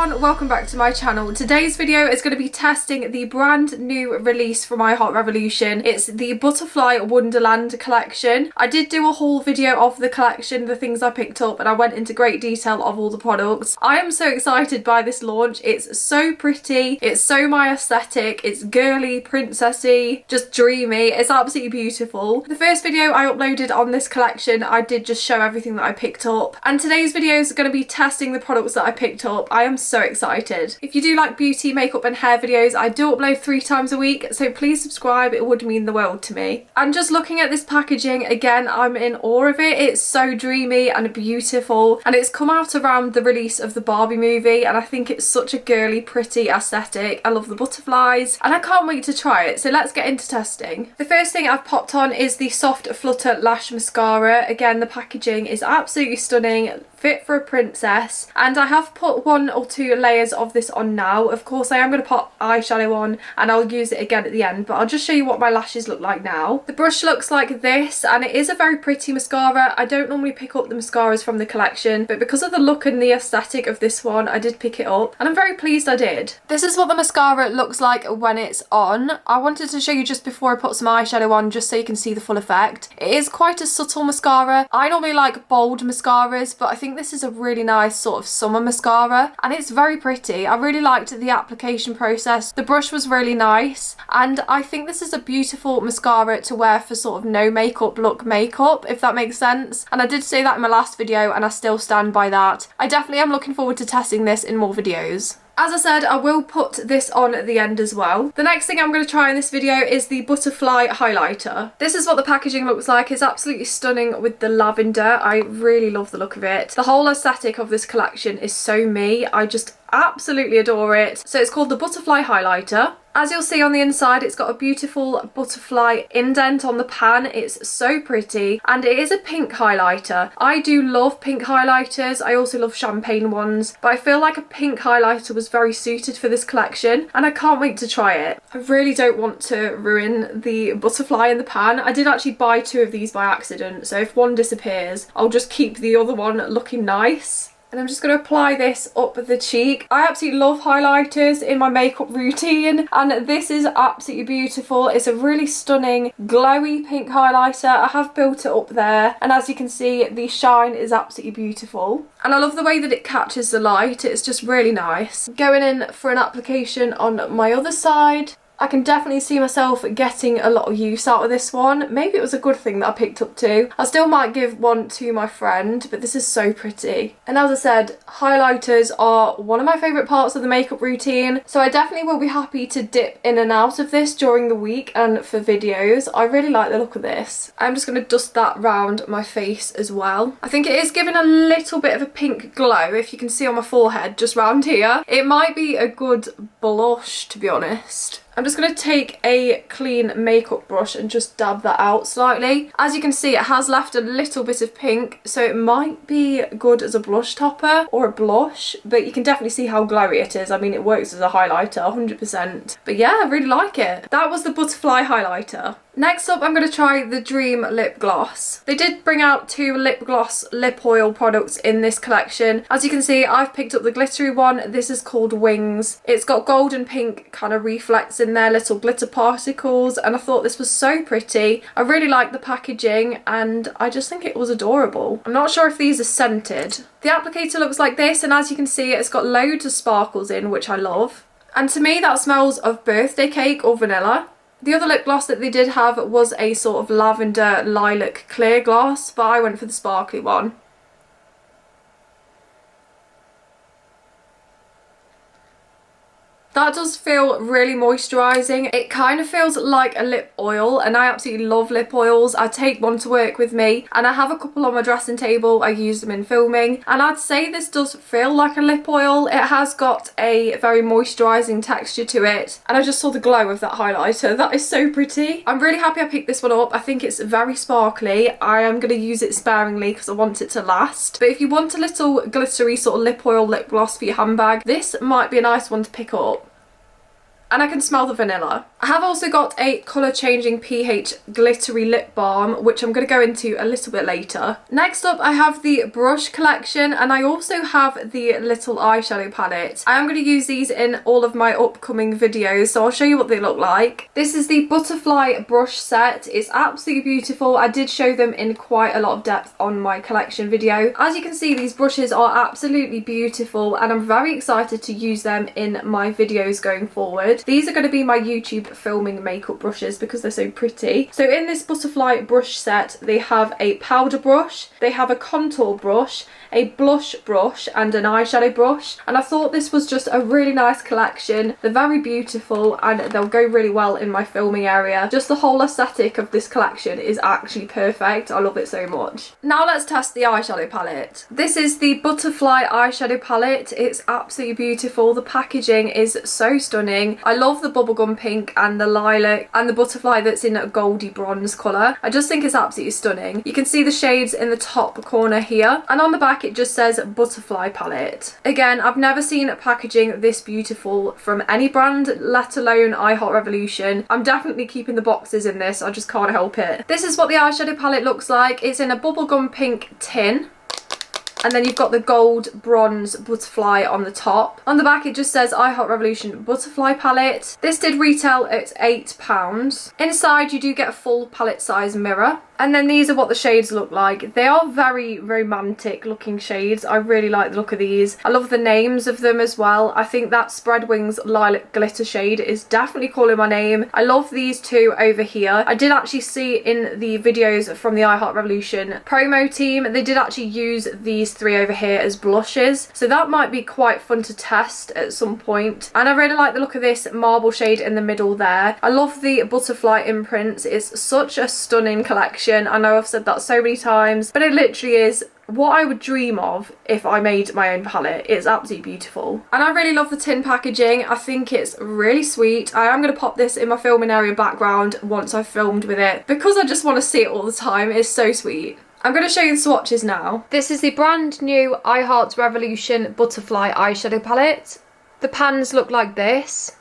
everyone, welcome back to my channel. Today's video is going to be testing the brand new release from My Heart Revolution. It's the Butterfly Wonderland collection. I did do a haul video of the collection, the things I picked up, and I went into great detail of all the products. I am so excited by this launch. It's so pretty, it's so my aesthetic, it's girly, princessy, just dreamy. It's absolutely beautiful. The first video I uploaded on this collection, I did just show everything that I picked up, and today's video is going to be testing the products that I picked up. I am so excited. If you do like beauty, makeup and hair videos, I do upload 3 times a week, so please subscribe, it would mean the world to me. And just looking at this packaging again, I'm in awe of it. It's so dreamy and beautiful, and it's come out around the release of the Barbie movie, and I think it's such a girly, pretty aesthetic. I love the butterflies and I can't wait to try it, so let's get into testing. The first thing I've popped on is the Soft Flutter Lash Mascara. Again, the packaging is absolutely stunning, fit for a princess, and I have put 1 or 2 layers of this on now. Of course I am going to pop eyeshadow on and I'll use it again at the end, but I'll just show you what my lashes look like now. The brush looks like this, and it is a very pretty mascara. I don't normally pick up the mascaras from the collection, but because of the look and the aesthetic of this one, I did pick it up and I'm very pleased I did. This is what the mascara looks like when it's on. I wanted to show you just before I put some eyeshadow on, just so you can see the full effect. It is quite a subtle mascara. I normally like bold mascaras, but I think this is a really nice sort of summer mascara, and it's very pretty. I really liked the application process. The brush was really nice, and I think this is a beautiful mascara to wear for sort of no makeup look makeup, if that makes sense. And I did say that in my last video and I still stand by that. I definitely am looking forward to testing this in more videos. As I said, I will put this on at the end as well. The next thing I'm going to try in this video is the Butterfly Highlighter. This is what the packaging looks like. It's absolutely stunning with the lavender. I really love the look of it. The whole aesthetic of this collection is so me. I just absolutely adore it. So it's called the Butterfly Highlighter. As you'll see on the inside, it's got a beautiful butterfly indent on the pan. It's so pretty, and it is a pink highlighter. I do love pink highlighters. I also love champagne ones, but I feel like a pink highlighter was very suited for this collection, and I can't wait to try it. I really don't want to ruin the butterfly in the pan. I did actually buy 2 of these by accident, so if one disappears, I'll just keep the other one looking nice. And I'm just going to apply this up the cheek. I absolutely love highlighters in my makeup routine, and this is absolutely beautiful. It's a really stunning glowy pink highlighter. I have built it up there, and as you can see, the shine is absolutely beautiful. And I love the way that it catches the light. It's just really nice. Going in for an application on my other side. I can definitely see myself getting a lot of use out of this one. Maybe it was a good thing that I picked up 2. I still might give one to my friend, but this is so pretty. And as I said, highlighters are one of my favourite parts of the makeup routine, so I definitely will be happy to dip in and out of this during the week and for videos. I really like the look of this. I'm just going to dust that round my face as well. I think it is giving a little bit of a pink glow, if you can see on my forehead, just round here. It might be a good blush, to be honest. I'm just going to take a clean makeup brush and just dab that out slightly. As you can see, it has left a little bit of pink, so it might be good as a blush topper or a blush, but you can definitely see how glowy it is. I mean, it works as a highlighter 100%. But yeah, I really like it. That was the Butterfly Highlighter. Next up, I'm going to try the Dream Lip Gloss. They did bring out 2 lip gloss lip oil products in this collection. As you can see, I've picked up the glittery one. This is called Wings. It's got gold and pink kind of reflex in there, little glitter particles, and I thought this was so pretty. I really like the packaging, and I just think it was adorable. I'm not sure if these are scented. The applicator looks like this, and as you can see, it's got loads of sparkles in, which I love. And to me, that smells of birthday cake or vanilla. The other lip gloss that they did have was a sort of lavender lilac clear gloss, but I went for the sparkly one. That does feel really moisturising. It kind of feels like a lip oil, and I absolutely love lip oils. I take one to work with me, and I have a couple on my dressing table. I use them in filming, and I'd say this does feel like a lip oil. It has got a very moisturising texture to it, and I just saw the glow of that highlighter. That is so pretty. I'm really happy I picked this one up. I think it's very sparkly. I am going to use it sparingly because I want it to last. But if you want a little glittery sort of lip oil lip gloss for your handbag, this might be a nice one to pick up. and I can smell the vanilla. I have also got a colour changing pH glittery lip balm, which I'm going to go into a little bit later. Next up, I have the brush collection, and I also have the little eyeshadow palette. I am going to use these in all of my upcoming videos, so I'll show you what they look like. This is the butterfly brush set. It's absolutely beautiful. I did show them in quite a lot of depth on my collection video. As you can see, these brushes are absolutely beautiful, and I'm very excited to use them in my videos going forward. These are going to be my YouTube filming makeup brushes because they're so pretty. So in this butterfly brush set, they have a powder brush, they have a contour brush, a blush brush and an eyeshadow brush, and I thought this was just a really nice collection. They're very beautiful and they'll go really well in my filming area. Just the whole aesthetic of this collection is actually perfect. I love it so much. Now let's test the eyeshadow palette. This is the butterfly eyeshadow palette. It's absolutely beautiful. The packaging is so stunning. I love the bubblegum pink and the lilac and the butterfly that's in a goldy bronze colour. I just think it's absolutely stunning. You can see the shades in the top corner here, and on the back it just says butterfly palette. Again, I've never seen packaging this beautiful from any brand, let alone I Heart Revolution. I'm definitely keeping the boxes in this, I just can't help it. This is what the eyeshadow palette looks like. It's in a bubblegum pink tin. And then you've got the gold bronze butterfly on the top. On the back it just says I Heart Revolution butterfly palette. This did retail at £8. Inside you do get a full palette size mirror. And then these are what the shades look like. They are very romantic looking shades. I really like the look of these. I love the names of them as well. I think that Spread Wings lilac glitter shade is definitely calling my name. I love these two over here. I did actually see in the videos from the I Heart Revolution promo team, they did actually use these three over here as blushes. So that might be quite fun to test at some point. And I really like the look of this marble shade in the middle there. I love the butterfly imprints. It's such a stunning collection. I know I've said that so many times, but it literally is what I would dream of if I made my own palette. It's absolutely beautiful. And I really love the tin packaging. I think it's really sweet. I am going to pop this in my filming area background once I've filmed with it because I just want to see it all the time. It's so sweet. I'm going to show you the swatches now. This is the brand new I Heart Revolution Butterfly Eyeshadow Palette. The pans look like this.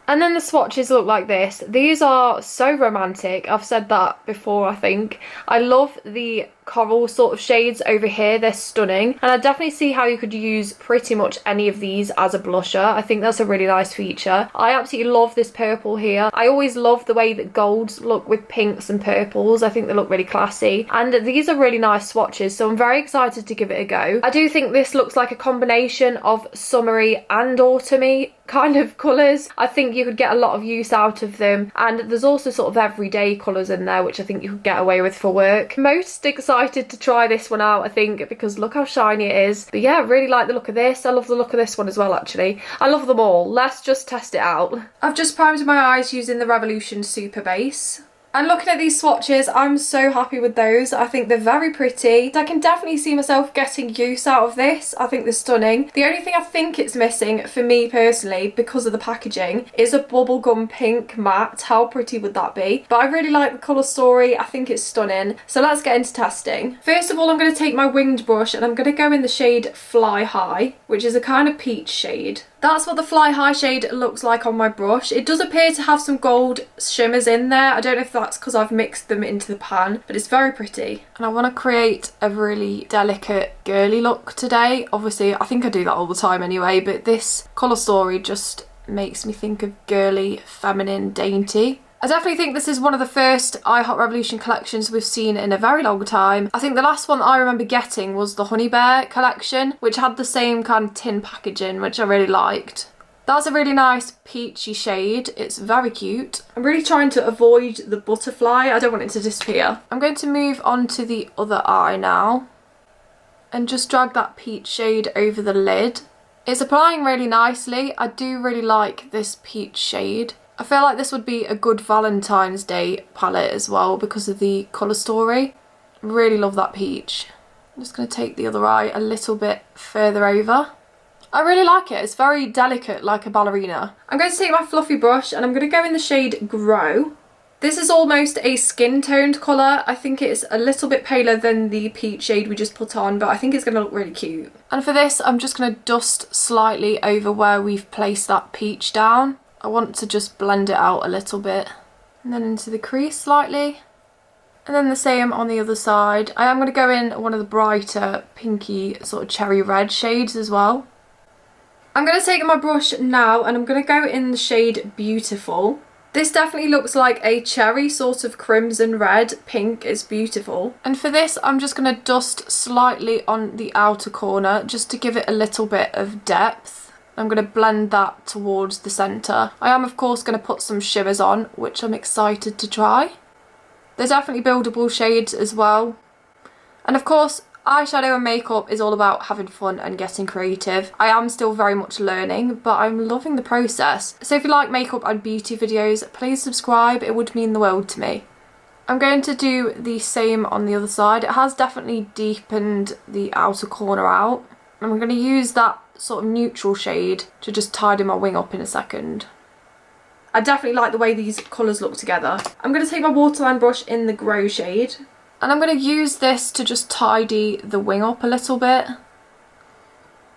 And then the swatches look like this. These are so romantic. I've said that before, I think. I love the coral sort of shades over here. They're stunning. And I definitely see how you could use pretty much any of these as a blusher. I think that's a really nice feature. I absolutely love this purple here. I always love the way that golds look with pinks and purples. I think they look really classy. And these are really nice swatches, so I'm very excited to give it a go. I do think this looks like a combination of summery and autumny kind of colours. I think you could get a lot of use out of them, and there's also sort of everyday colours in there which I think you could get away with for work. Most excited to try this one out, I think, because look how shiny it is. But yeah, I really like the look of this. I love the look of this one as well, actually. I love them all. Let's just test it out. I've just primed my eyes using the Revolution Super Base. And looking at these swatches, I'm so happy with those. I think they're very pretty. I can definitely see myself getting use out of this. I think they're stunning. The only thing I think it's missing for me personally, because of the packaging, is a bubblegum pink matte. How pretty would that be? But I really like the colour story. I think it's stunning. So let's get into testing. First of all, I'm going to take my winged brush and I'm going to go in the shade Fly High, which is a kind of peach shade. That's what the Fly High shade looks like on my brush. It does appear to have some gold shimmers in there. I don't know if that's because I've mixed them into the pan, but it's very pretty. And I want to create a really delicate girly look today. Obviously, I think I do that all the time anyway, but this colour story just makes me think of girly, feminine, dainty. I definitely think this is one of the first I Heart Revolution collections we've seen in a very long time. I think the last one that I remember getting was the Honey Bear collection, which had the same kind of tin packaging, which I really liked. That's a really nice peachy shade. It's very cute. I'm really trying to avoid the butterfly. I don't want it to disappear. I'm going to move on to the other eye now and just drag that peach shade over the lid. It's applying really nicely. I do really like this peach shade. I feel like this would be a good Valentine's Day palette as well because of the colour story. Really love that peach. I'm just going to take the other eye a little bit further over. I really like it. It's very delicate, like a ballerina. I'm going to take my fluffy brush and I'm going to go in the shade Grow. This is almost a skin toned colour. I think it's a little bit paler than the peach shade we just put on, but I think it's going to look really cute. And for this, I'm just going to dust slightly over where we've placed that peach down. I want to just blend it out a little bit. And then into the crease slightly. And then the same on the other side. I am going to go in one of the brighter pinky sort of cherry red shades as well. I'm going to take my brush now and I'm going to go in the shade Beautiful. This definitely looks like a cherry sort of crimson red. Pink is beautiful. And for this, I'm just going to dust slightly on the outer corner just to give it a little bit of depth. I'm going to blend that towards the centre. I am of course going to put some shimmers on, which I'm excited to try. There's definitely buildable shades as well. And of course, eyeshadow and makeup is all about having fun and getting creative. I am still very much learning, but I'm loving the process. So if you like makeup and beauty videos, please subscribe. It would mean the world to me. I'm going to do the same on the other side. It has definitely deepened the outer corner out. I'm going to use that sort of neutral shade to just tidy my wing up in a second. I definitely like the way these colours look together. I'm going to take my waterline brush in the Grow shade. And I'm going to use this to just tidy the wing up a little bit.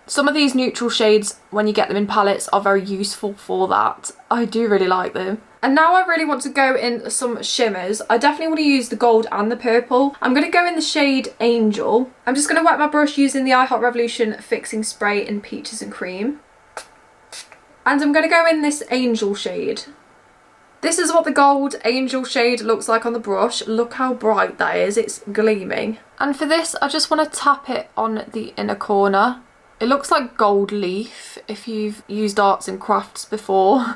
Some of these neutral shades, when you get them in palettes, are very useful for that. I do really like them. And now I really want to go in some shimmers. I definitely want to use the gold and the purple. I'm going to go in the shade Angel. I'm just going to wet my brush using the Revolution Fixing Spray in Peaches and Cream. And I'm going to go in this Angel shade. This is what the gold Angel shade looks like on the brush. Look how bright that is, it's gleaming. And for this, I just want to tap it on the inner corner. It looks like gold leaf if you've used arts and crafts before.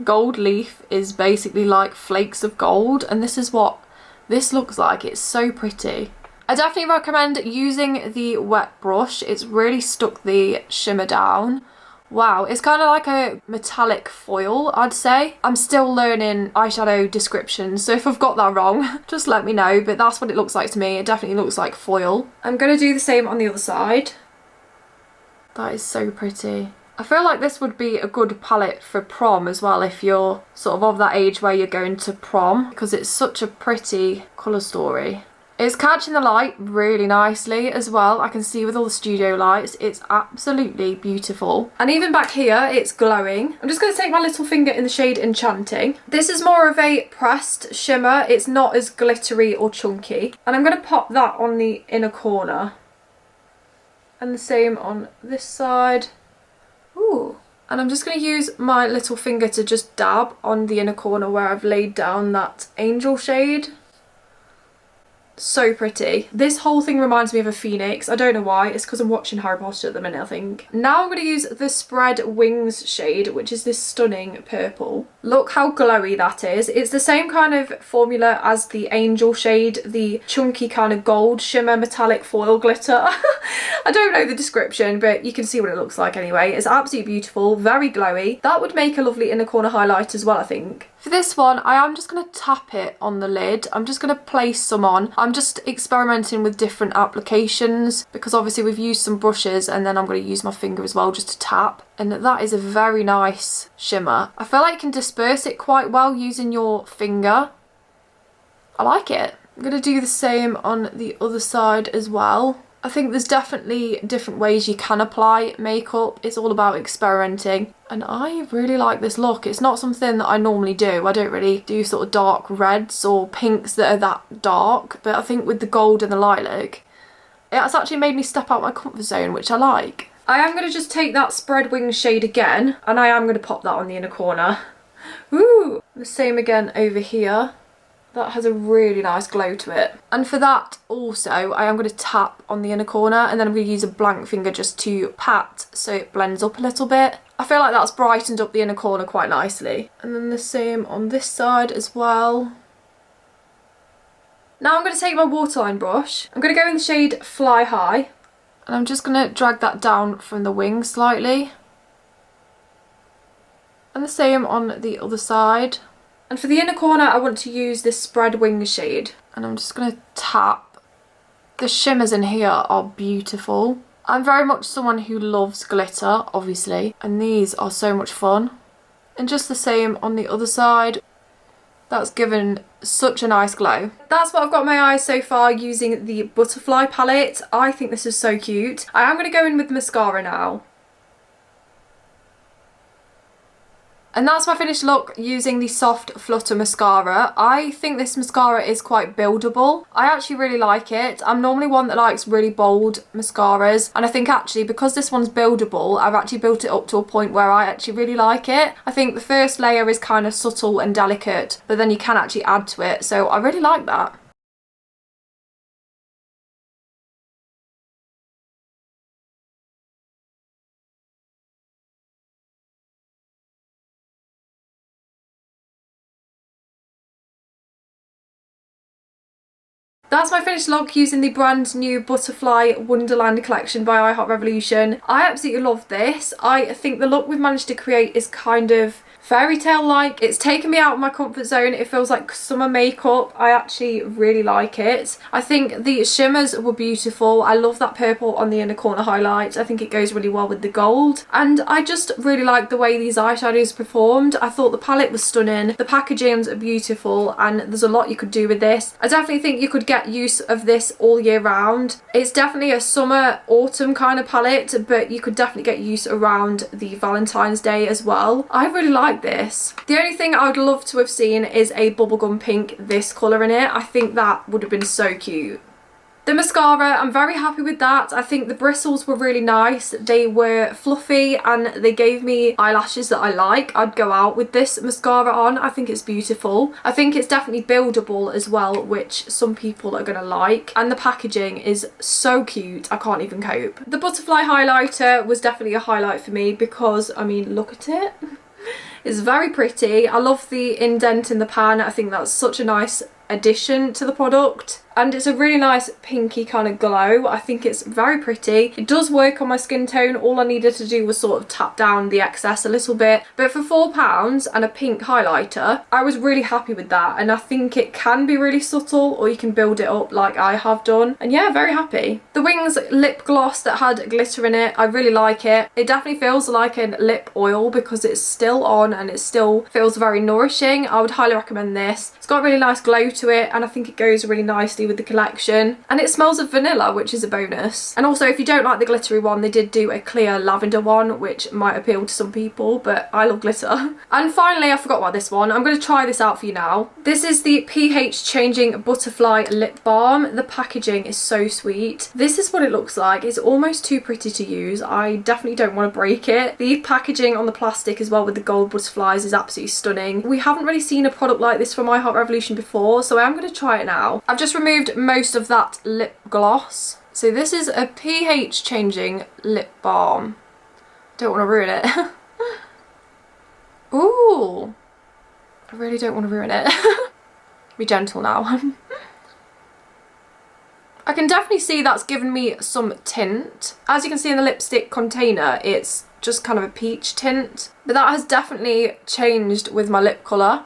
Gold leaf is basically like flakes of gold, and this is what this looks like. It's so pretty. I definitely recommend using the wet brush. It's really stuck the shimmer down. Wow, it's kind of like a metallic foil, I'd say. I'm still learning eyeshadow descriptions, so if I've got that wrong, just let me know, but that's what it looks like to me. It definitely looks like foil. I'm going to do the same on the other side. That is so pretty. I feel like this would be a good palette for prom as well, if you're sort of that age where you're going to prom, because it's such a pretty colour story. It's catching the light really nicely as well. I can see with all the studio lights, it's absolutely beautiful. And even back here, it's glowing. I'm just going to take my little finger in the shade Enchanting. This is more of a pressed shimmer. It's not as glittery or chunky. And I'm going to pop that on the inner corner. And the same on this side. Ooh. And I'm just going to use my little finger to just dab on the inner corner where I've laid down that Angel shade. So pretty. This whole thing reminds me of a phoenix. I don't know why. It's because I'm watching Harry Potter at the minute, I think. Now I'm going to use the Spread Wings shade, which is this stunning purple. Look how glowy that is. It's the same kind of formula as the Angel shade, the chunky kind of gold shimmer metallic foil glitter. I don't know the description, but you can see what it looks like anyway. It's absolutely beautiful, very glowy. That would make a lovely inner corner highlight as well, I think. For this one, I am just going to tap it on the lid. I'm just going to place some on. I'm just experimenting with different applications because obviously we've used some brushes, and then I'm going to use my finger as well just to tap. And that is a very nice shimmer. I feel like you can disperse it quite well using your finger. I like it. I'm going to do the same on the other side as well. I think there's definitely different ways you can apply makeup. It's all about experimenting. And I really like this look. It's not something that I normally do. I don't really do sort of dark reds or pinks that are that dark. But I think with the gold and the lilac, it's actually made me step out my comfort zone, which I like. I am going to just take that Spread Wings shade again. And I am going to pop that on the inner corner. Woo! The same again over here. That has a really nice glow to it. And for that also, I am going to tap on the inner corner, and then I'm going to use a blank finger just to pat so it blends up a little bit. I feel like that's brightened up the inner corner quite nicely. And then the same on this side as well. Now I'm going to take my waterline brush. I'm going to go in the shade Fly High. And I'm just going to drag that down from the wing slightly. And the same on the other side. And for the inner corner, I want to use this Spread Wings shade. And I'm just going to tap. The shimmers in here are beautiful. I'm very much someone who loves glitter, obviously. And these are so much fun. And just the same on the other side. That's given such a nice glow. That's what I've got on my eyes so far using the Butterfly palette. I think this is so cute. I am going to go in with mascara now. And that's my finished look using the Soft Flutter mascara. I think this mascara is quite buildable. I actually really like it. I'm normally one that likes really bold mascaras, and I think actually because this one's buildable, I've actually built it up to a point where I actually really like it. I think the first layer is kind of subtle and delicate, but then you can actually add to it, so I really like that. That's my finished look using the brand new Butterfly Wonderland collection by I Heart Revolution. I absolutely love this. I think the look we've managed to create is kind of fairy tale like. It's taken me out of my comfort zone. It feels like summer makeup. I actually really like it. I think the shimmers were beautiful. I love that purple on the inner corner highlight. I think it goes really well with the gold, and I just really like the way these eyeshadows performed. I thought the palette was stunning, the packagings are beautiful, and there's a lot you could do with this. I definitely think you could get use of this all year round. It's definitely a summer autumn kind of palette, but you could definitely get use around the Valentine's Day as well. I really like this. The only thing I would love to have seen is a bubblegum pink this colour in it. I think that would have been so cute. The mascara, I'm very happy with that. I think the bristles were really nice. They were fluffy and they gave me eyelashes that I like. I'd go out with this mascara on. I think it's beautiful. I think it's definitely buildable as well, which some people are going to like. And the packaging is so cute. I can't even cope. The butterfly highlighter was definitely a highlight for me because, I mean, look at it. It's very pretty. I love the indent in the pan. I think that's such a nice addition to the product, and it's a really nice pinky kind of glow. I think it's very pretty. It does work on my skin tone. All I needed to do was sort of tap down the excess a little bit, but for £4 and a pink highlighter, I was really happy with that. And I think it can be really subtle, or you can build it up like I have done, and yeah, very happy. The Wings lip gloss that had glitter in it, I really like it. It definitely feels like a lip oil because it's still on and it still feels very nourishing. I would highly recommend this. It's got a really nice glow to it, and I think it goes really nicely with the collection, and it smells of vanilla, which is a bonus. And also, if you don't like the glittery one, they did do a clear lavender one, which might appeal to some people, but I love glitter. And finally, I forgot about this one. I'm going to try this out for you now. This is the pH changing butterfly lip balm. The packaging is so sweet. This is what it looks like. It's almost too pretty to use. I definitely don't want to break it. The packaging on the plastic as well with the gold butterflies is absolutely stunning. We haven't really seen a product like this from I Heart Revolution before, so I'm going to try it now. I've just removed most of that lip gloss. So this is a pH changing lip balm. Don't want to ruin it. Ooh, I really don't want to ruin it. Be gentle now. I can definitely see that's given me some tint. As you can see in the lipstick container, it's just kind of a peach tint, but that has definitely changed with my lip colour.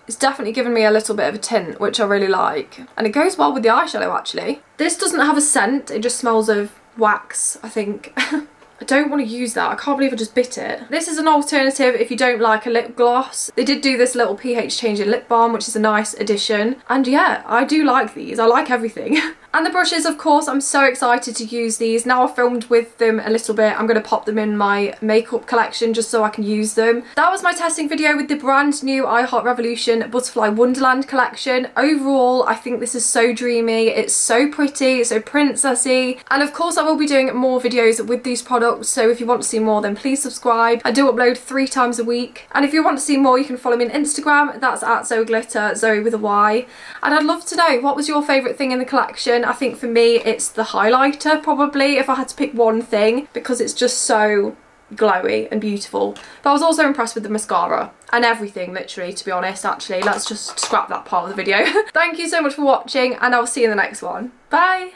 It's definitely given me a little bit of a tint, which I really like. And it goes well with the eyeshadow, actually. This doesn't have a scent. It just smells of wax, I think. I don't want to use that. I can't believe I just bit it. This is an alternative if you don't like a lip gloss. They did do this little pH changing lip balm, which is a nice addition. And yeah, I do like these. I like everything. And the brushes, of course, I'm so excited to use these. Now I've filmed with them a little bit, I'm going to pop them in my makeup collection just so I can use them. That was my testing video with the brand new I Heart Revolution Butterfly Wonderland collection. Overall, I think this is so dreamy. It's so pretty, it's so princessy. And of course, I will be doing more videos with these products, so if you want to see more, then please subscribe. I do upload 3 times a week. And if you want to see more, you can follow me on Instagram. That's at Zoey Glitter, Zoey with a Y. And I'd love to know, what was your favourite thing in the collection? I think for me it's the highlighter probably, if I had to pick one thing, because it's just so glowy and beautiful. But I was also impressed with the mascara and everything, literally, to be honest. Actually, let's just scrap that part of the video. Thank you so much for watching, and I'll see you in the next one. Bye!